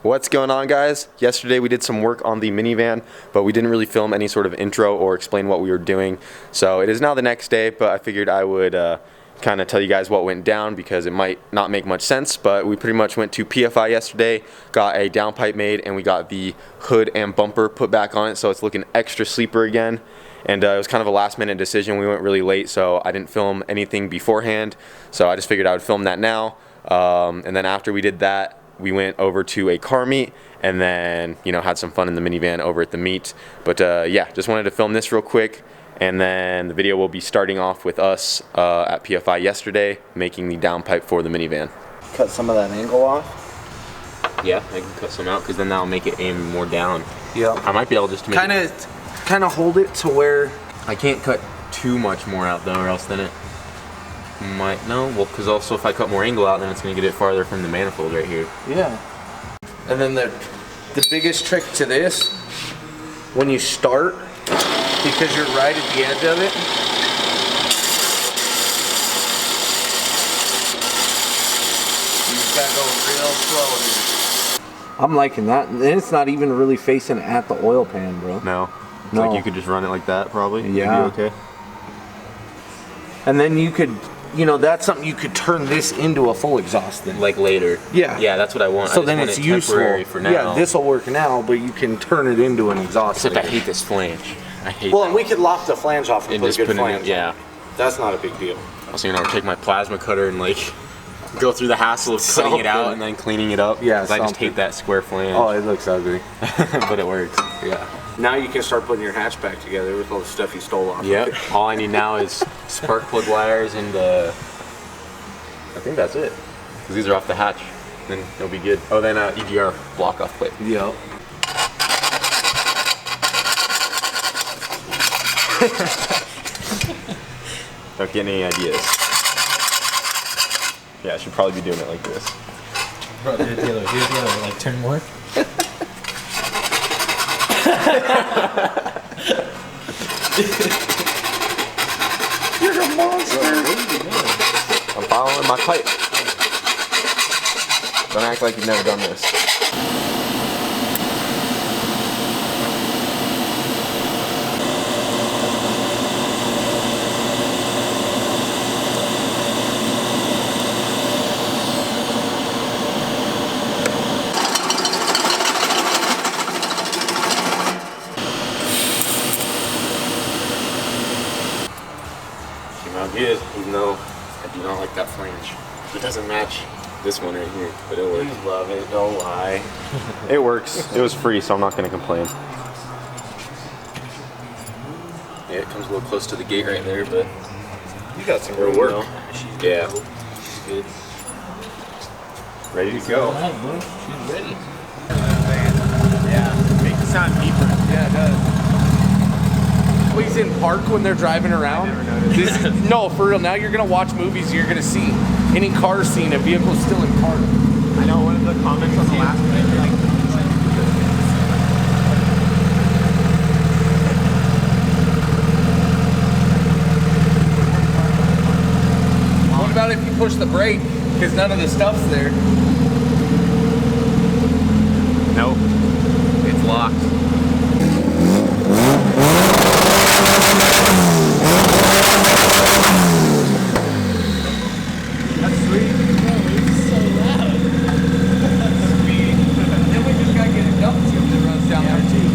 What's going on, guys? Yesterday we did some work on the minivan, but we didn't really film any sort of intro or explain what we were doing. So it is now the next day, but I figured I would kind of tell you guys what went down because it might not make much sense, but we pretty much went to PFI yesterday, got a downpipe made, and we got the hood and bumper put back on it, so it's looking extra sleeper again. And it was kind of a last minute decision. We went really late, so I didn't film anything beforehand, so I just figured I would film that now. And then after we did that, we went over to a car meet and then, you know, had some fun in the minivan over at the meet. But yeah, just wanted to film this real quick, and then the video will be starting off with us at PFI yesterday making the downpipe for the minivan. Cut some of that angle off? Yeah, I can cut some out because then that'll make it aim more down. Yeah. I might be able just to make kind of hold it to where I can't cut too much more out though, or else then it might, no, well, because also if I cut more angle out, then it's going to get it farther from the manifold right here. Yeah. And then the biggest trick to this, when you start, because you're right at the edge of it, you just gotta go real slow here. I'm liking that. And it's not even really facing at the oil pan, bro. No. No. Like you could just run it like that, probably. Yeah. It'd be okay. And then you could, you know, that's something you could turn this into a full exhaust thing. Like later. Yeah. Yeah, that's what I want. So I just then want it's it useful. temporary for now. Yeah, this will work now, but you can turn it into an exhaust. Except later. I hate this flange. I hate Well, that. and we could lop the flange off and, And put just a good put it in, flange. yeah. That's not a big deal. Also, you know, take my plasma cutter and like go through the hassle of cutting it out and then cleaning it up. Yeah, I just hate that square flange. Oh, it looks ugly. But it works. Yeah. Now you can start putting your hatchback together with all the stuff you stole off. Yep. All I need now is spark plug wires and I think that's it. Because these are off the hatch. Then it'll be good. Oh, then EGR block off plate. Yep. Don't get any ideas. Yeah, I should probably be doing it like this. Bro, here's the other, like turn more. You're a monster. I'm following my pipe. Don't act like you've never done this. Good, even though I do not like that flange. It doesn't match this one right here, but it works. You love it, don't lie. It works. It was free, so I'm not going to complain. Yeah, it comes a little close to the gate right there, but You got some it'll room, work. though. Yeah. She's good. Ready to go. Alright, bro. She's ready. Yeah. Make the sound deeper. Yeah, it does. Always in park when they're driving around. No, for real. Now you're gonna watch movies. You're gonna see any car scene, a vehicle still in park. I know one of the comments on the last one, like, What about if you push the brake? Because none of the stuff's there. nope, it's locked. That's sweet. It's so loud. Sweet. Then we just gotta get a dump tube that runs down there too.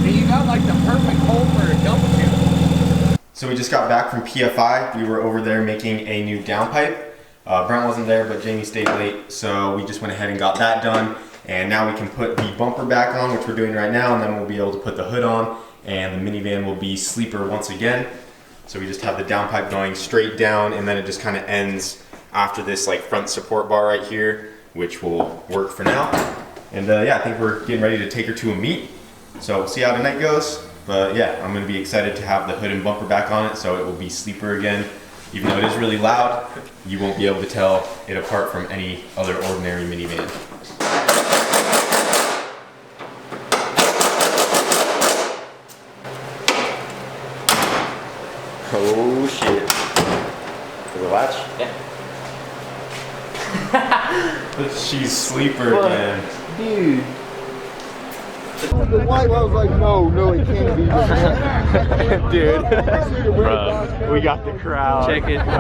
And you got like the perfect hole for a dump tube. So we just got back from PFI. We were over there making a new downpipe. Brent wasn't there, but Jamie stayed late, so we just went ahead and got that done. And now we can put the bumper back on, which we're doing right now, and then we'll be able to put the hood on, and the minivan will be sleeper once again. So we just have the downpipe going straight down, and then it just kind of ends after this like front support bar right here, which will work for now. And yeah, I think we're getting ready to take her to a meet. So we'll see how tonight goes. But yeah, I'm gonna be excited to have the hood and bumper back on it, so it will be sleeper again. Even though it is really loud, you won't be able to tell it apart from any other ordinary minivan. Oh shit. For the latch? Yeah. Let's cheese sleeper, man. Dude. The white, I was like, no, it can't be. Dude, bro, we got the crowd. Check it, bro.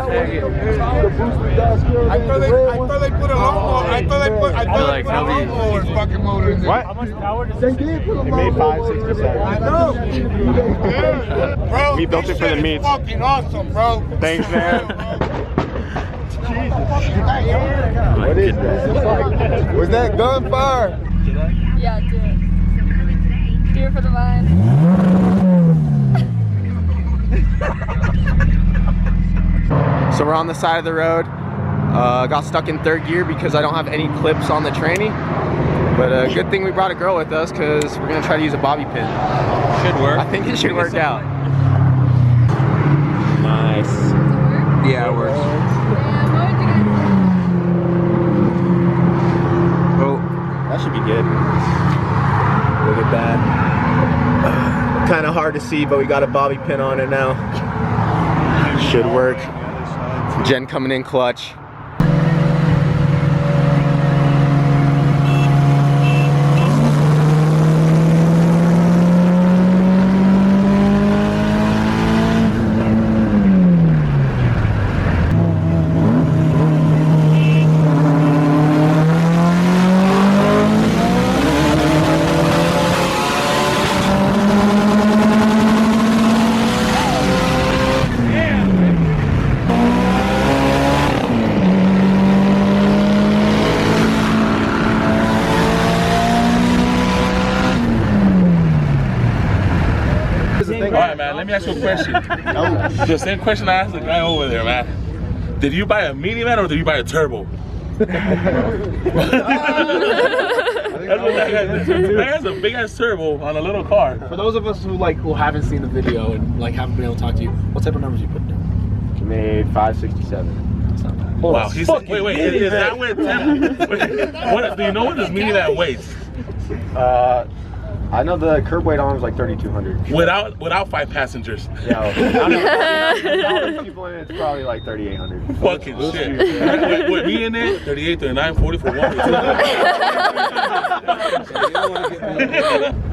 Check it. I thought they put a lawnmower. I thought they put a lawnmower fucking motor in there. What? How much power does it give? It made 567. I know. Bro, We built it for the shit is meats. fucking awesome, bro. Thanks, man. What is that? Was that gunfire? Yeah, do it. Do it for the vine. So we're on the side of the road. Got stuck in third gear because I don't have any clips on the tranny. But good thing we brought a girl with us because we're gonna try to use a bobby pin. Should work. I think it should work out. Nice. Yeah, it works. Oh, that should be good. Look at that. Kind of hard to see, but we got a bobby pin on it now. Should work. Jen coming in clutch. Alright, man, let me ask you a question. The same question I asked the guy over there, man. Did you buy a minivan or did you buy a turbo? That's what that guy did. That has a big ass turbo on a little car. For those of us who haven't seen the video and haven't been able to talk to you, what type of numbers you put there? Made 567. Wow, he said, wait, is that what 10? What, do you know what this minivan weighs? I know the curb weight on was like 3,200. Without 5 passengers. Yeah, I don't know. People in it, it's probably like 3,800. Fucking shit. With me in it, 38, 39, 40 for one.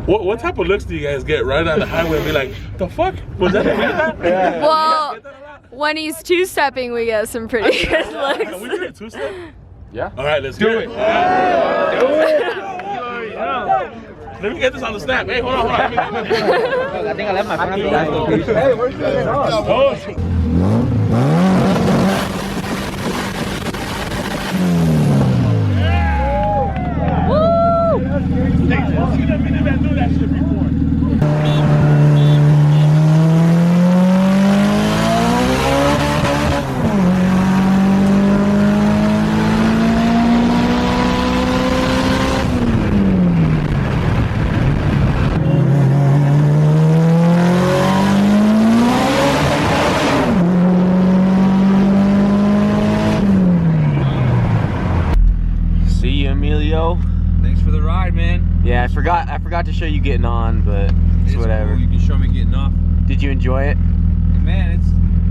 What type of looks do you guys get right on the highway and be like, the fuck? Was that a minivan? Yeah. Well, when he's two-stepping, we get some pretty good looks. Can we get a two-step? Yeah. All right, let's do it. Let me get this on the snap. Hey, hold on. I think I left my phone. Hey, where's that? Oh, I've seen a minivan do that shit before. Thanks for the ride, man. Yeah, I forgot to show you getting on, but it's whatever. Cool. You can show me getting off. Did you enjoy it? Man,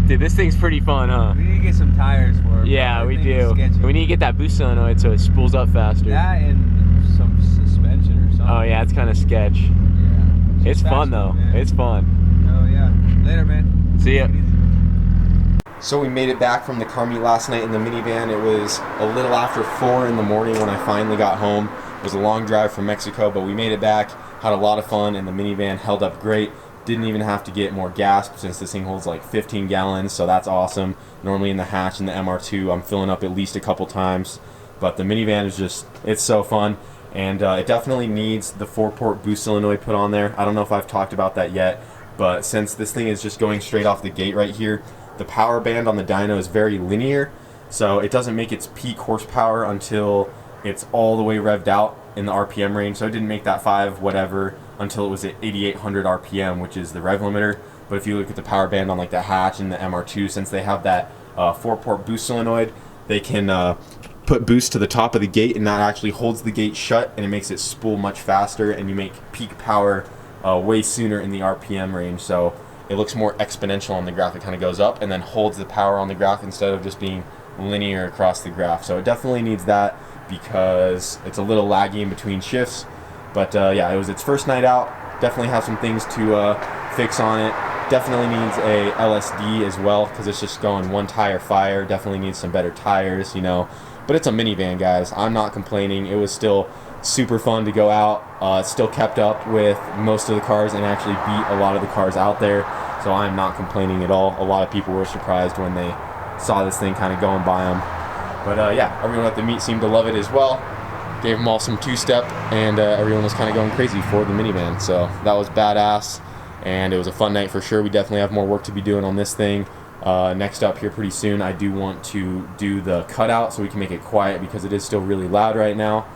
Dude, this thing's pretty fun, huh? we need to get some tires for it. Yeah, we do. Sketchy. We need to get that boost solenoid so it spools up faster. That and some suspension or something. Oh yeah, it's kind of sketch. Yeah. It's fun though. Man. It's fun. Oh yeah. Later, man. See ya. So we made it back from the car meet last night in the minivan. It was a little after 4 in the morning when I finally got home. It was a long drive from Mexico, but we made it back, had a lot of fun, and the minivan held up great. Didn't even have to get more gas since this thing holds like 15 gallons, so that's awesome. Normally in the hatch and the MR2, I'm filling up at least a couple times, but the minivan is just, it's so fun. And it definitely needs the 4-port boost solenoid put on there. I don't know if I've talked about that yet, but since this thing is just going straight off the gate right here, the power band on the dyno is very linear, so it doesn't make its peak horsepower until it's all the way revved out in the RPM range. So it didn't make that 5 whatever until it was at 8,800 RPM, which is the rev limiter. But if you look at the power band on like the hatch and the MR2, since they have that 4-port boost solenoid, they can put boost to the top of the gate, and that actually holds the gate shut, and it makes it spool much faster, and you make peak power way sooner in the RPM range. So it looks more exponential on the graph. It kind of goes up and then holds the power on the graph instead of just being linear across the graph. So it definitely needs that. because it's a little laggy in between shifts. But yeah, it was its first night out. Definitely have some things to fix on it. Definitely needs a LSD as well, because it's just going one tire fire. Definitely needs some better tires, you know. But it's a minivan, guys. I'm not complaining. It was still super fun to go out. Still kept up with most of the cars and actually beat a lot of the cars out there. So I'm not complaining at all. A lot of people were surprised when they saw this thing kind of going by them. But yeah, everyone at the meet seemed to love it as well. Gave them all some two-step, and everyone was kind of going crazy for the minivan. So that was badass, and it was a fun night for sure. We definitely have more work to be doing on this thing. Next up here pretty soon, I do want to do the cutout so we can make it quiet, because it is still really loud right now.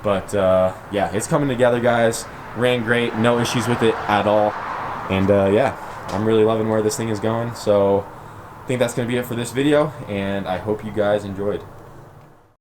But yeah, it's coming together, guys. Ran great, no issues with it at all. And yeah, I'm really loving where this thing is going. So I think that's going to be it for this video, and I hope you guys enjoyed.